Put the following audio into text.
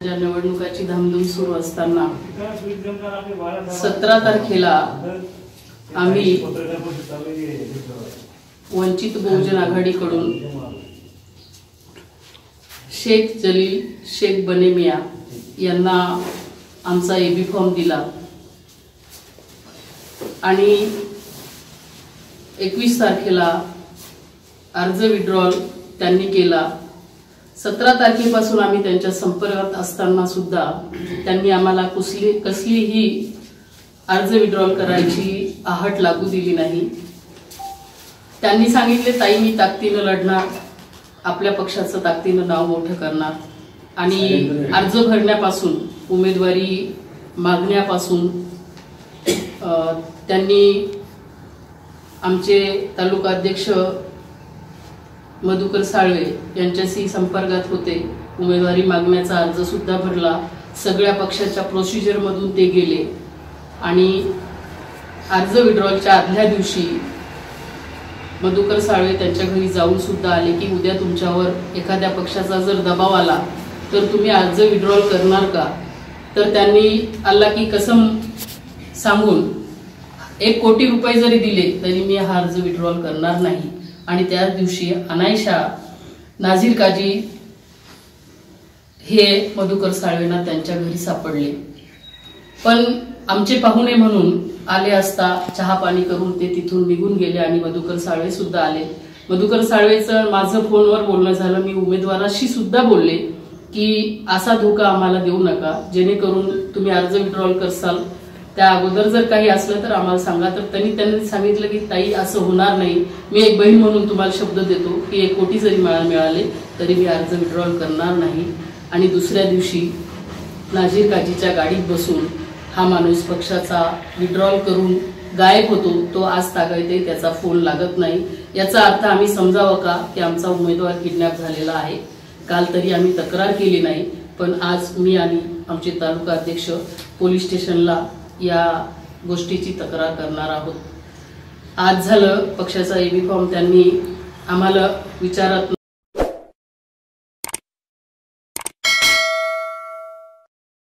निवडणुकाची धामधूम सुरू असताना 17 तारखेला आम्ही वंचित बहुजन आघाडीकडून शेख जलील शेख बनेमिया यांना आमचा एबी फॉर्म दिला आणि 21 तारखेला अर्ज विड्रॉल त्यांनी केला। 17 तारखेपासून आम्ही त्यांच्या संपर्कात असताना सुद्धा त्यांनी आम्हाला कसलीही अर्ज विड्रॉल करायची आहट लागू दिली नाही। त्यांनी सांगितले, ताई मी ताकदीने लढणार, आपल्या पक्षाचं ताकदीने नाव मोठं करणार आणि अर्ज भरण्यापासून उमेदवारी मागण्यापासून त्यांनी आमचे तालुका अध्यक्ष मधुकर साळवे यांच्याशी संपर्कात होते। उमेदवारी मागण्याचा अर्ज सुद्धा भरला, सगळ्या पक्षाच्या प्रोसिजर मधून ते गेले आणि अर्ज विड्रॉलच्या आदल्या दिवशी मधुकर साळवे त्यांच्या घरी जाऊन सुद्धा आले की उद्या तुमच्यावर एखाद्या पक्षाचा जर दबाव आला तर तुम्ही अर्ज विड्रॉल करणार का। तर त्यांनी अल्लाह की कसम सांगून 1 कोटी रुपये जरी दिले तरी मी हा अर्ज विड्रॉल करणार नाही। आणि त्याच दिवशी अनायशा नाझीर काजी हे मधुकर साळवेंना त्यांच्या घरी सापडले, पण आमचे पाहुणे म्हणून आले असता चहा पाणी करून ते तिथून निघून गेले आणि मधुकर साळवे सुद्धा आले। मधुकर साळवेचं माझं फोनवर बोलणं झालं, मी उमेदवाराशी सुद्धा बोलले की असा धोका आम्हाला देऊ नका, जेणेकरून तुम्ही अर्ज विड्रॉल करसाल त्या अगोदर जर काही असलं तर आम्हाला सांगा। तर त्यांनी सांगितलं की ताई असं होणार नाही, मी एक बहीण म्हणून तुम्हाला शब्द देतो की 1 कोटी जरी मिळाले तरी मी अर्ज विड्रॉल करणार नाही। आणि दुसऱ्या दिवशी नाझीर काजीच्या गाडीत बसून हा माणूस पक्षाचा विड्रॉल करून गायब होतो। तो आज तागायतही त्याचा फोन लागत नाही। याचा अर्थ आम्ही समजावं का की आमचा उमेदवार किडनॅप झालेला आहे। काल तरी आम्ही तक्रार केली नाही, पण आज मी आणि आमचे तालुका अध्यक्ष पोलीस स्टेशनला या गोष्टीची तक्रार करणार आहोत। आज झालं पक्षाचा एबी फॉर्म त्यांनी आम्हाला विचारत